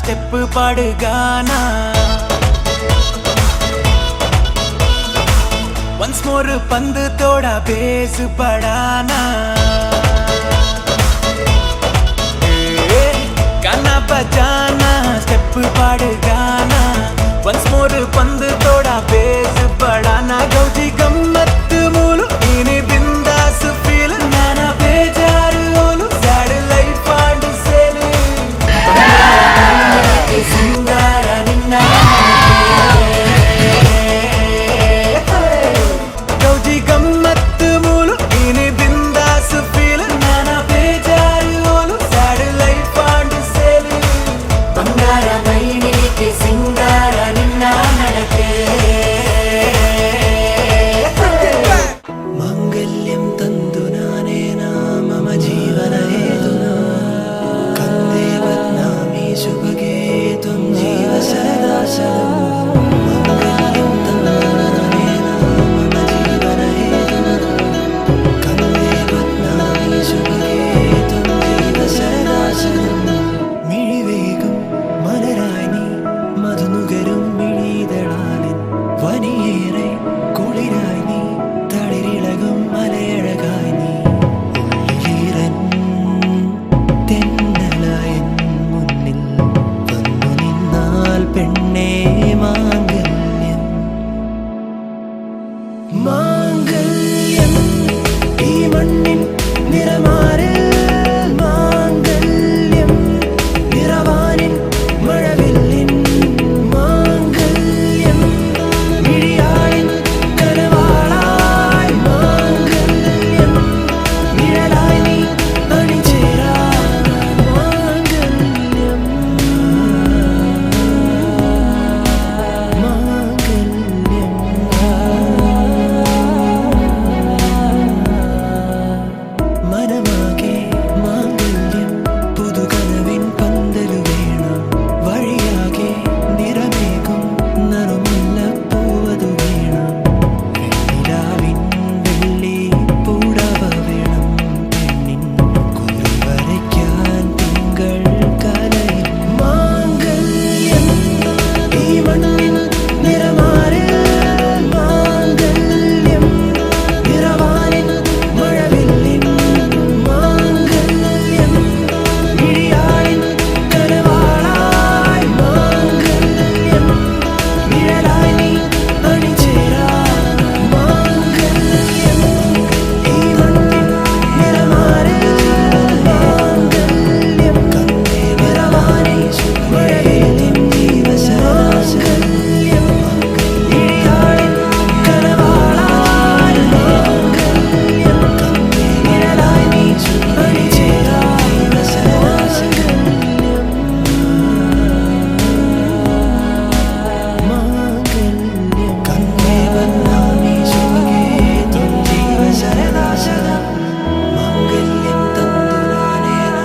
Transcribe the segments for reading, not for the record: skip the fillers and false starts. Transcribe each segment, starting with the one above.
step பாடு கானா once more பந்து தோடா பேசு படானா கானா பஜானா ஸ்டெப்பு பாடு கானா ஒன்ஸ் மோர் பந்து தோடா பேசு படானா கௌஜி கம்மத்து மூலு இனி பிந்தாசு ஃபீல் நானா பேஜாரு ஓலு சாடு லைஃப் ஆண்டு சேலு சிங்கார நின்னா கௌஜி கம்மத்து மூலு இனி பிந்தாசு ஃபீல் நானா பேஜாரு ஓலு சாடு லைஃப் ஆண்டு சேலு ಬಂಗಾರ ಮೈನಿಗೆ ಸಿಂಗಾರ ನಿನ್ನ ನಡಕೆ ಮಾಂಗಲ್ಯಂ ತಂದು ನಾನೇನ ಮಮ ಜೀವನ ಹೇತುನಾ ಕಂದೇ ಬದ್ನಾಮಿ ಶುಭಗೆ ತ್ವಂ ಜೀವ ಸದಾ ಸದಾ ಮಾಂಗಲ್ಯಂ ತಂದು ನಾನೇನ ಮಮ ಜೀವನ ಹೇತುನಾ ಕಂದೇ ಬದ್ನಾಮಿ ಶುಭಗೆ ತ್ವಂ ಜೀವ ಸದಾ ಸದಾ മിഴിവേഗം മലരായി നീ മധുനുകരും മിഴിതളാലിൻ വനിയേറെ കുളിരായി നീ തളിരിളകും മലയഴകായി നീ ഉള്ളിലീറൻ തെന്നലായൻ മുന്നിൽ വന്നു നിന്നാൽ പെണ്ണേ മാംഗല്യം മാംഗല്യം ഈ മണ്ണിൻ നിറമാറിൽ മാംഗല്യം നിറവാനിൻ മഴവില്ലിൻ മാംഗല്യം മിഴിയാളിൻ കനവാളായി മാംഗല്യം നിഴലായി നീ അണിചേരാ മാംഗല്യം മനമാകെ മാംഗല്യം പുതുകനവിൻ പന്തലു വേണം വഴിയാകെ നിറമേകും നറുമുല്ലപ്പൂവതു വേണം വെണ്ണിലാവിൻ വെള്ളി പൂടവ വേണം പെണ്ണിൻ കുറി വരയ്ക്കാൻ തിങ്കൾ കലയിൽ മാംഗല്യം ഈ മണ്ണിൻ നിറമാറിൽ മാംഗല്യം നിറവാനിൻ മഴവില്ലിൻ മാംഗല്യം മിഴിയാളിൻ കനവാളായി മാംഗല്യം നിഴലായി നീ അണിചേരാ മാംഗല്യം ഈ മണ്ണിൻ നിറമാറിൽ മാംഗല്യം കണ്ടേ നിറവാനി മഴവില്ലിൻ ജീവസാംഗല്യം മിഴിയാളിൻ കനവാളായി മാംഗല്യം കണ്ടേ നിഴലായി നീ അണിചേരാ ജീവസാംഗല്യം മാംഗല്യം കണ്ടേ ബദ്നാമി ശുഭഗേ ത്വം ജീവ സദാ സദാ മാംഗല്യം തന്തു നാനേന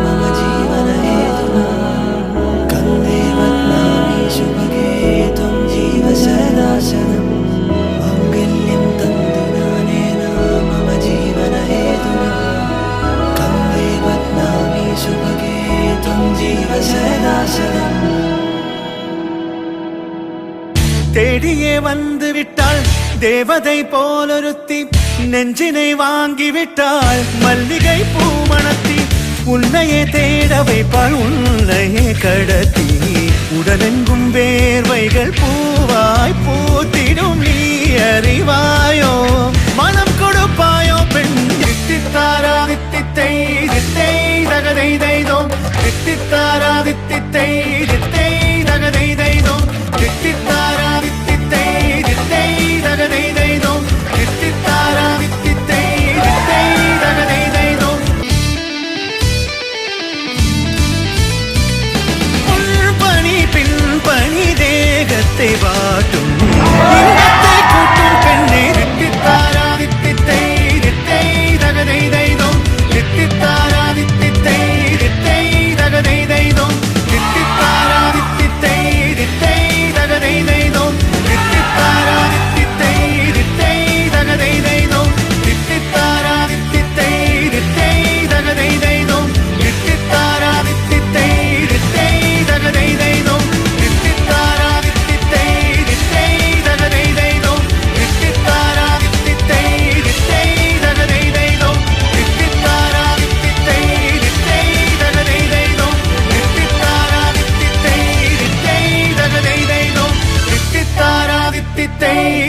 മമ ജീവന ഹേതുനാ കണ്ടേ ബദ്നാമി ശുഭഗേ ത്വം ജീവ സദാ സദാ മാംഗല്യം തന്തു നാനേന മമ ജീവന ഹേതുനാ കണ്ടേ ബദ്നാമി ശുഭഗേ ത്വം ജീവ സദാ സദാ தேடியே வந்து விட்டாள் தேவதை போலொருத்தி நெஞ்சினை வாங்கி விட்டாள் மல்லிகை பூமணத்தி உன்னையே தேட வைப்பாள் உன்னையே கடத்தி உடலெங்கும் வேர்வைகள் பூவாய் பூத்திடும் நீ அறிவாயோ மனம் கொடுப்பாயோ பெண் தித்தித்தாரா தித்தித்தை தித்தை தகதை தைதோம் தித்தித்தாரா தித்தித்தை தித்தை தகதை தைதோம் தித்தித்தாரா தித்தித்தை தித்தை தகதை தைதோம் தித்தித்தாரா தித்தித்தை தித்தை தகதை தைதோம் முன்பணி பின்பணி தேகத்தை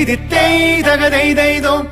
தித்தை தகதை தைதோம்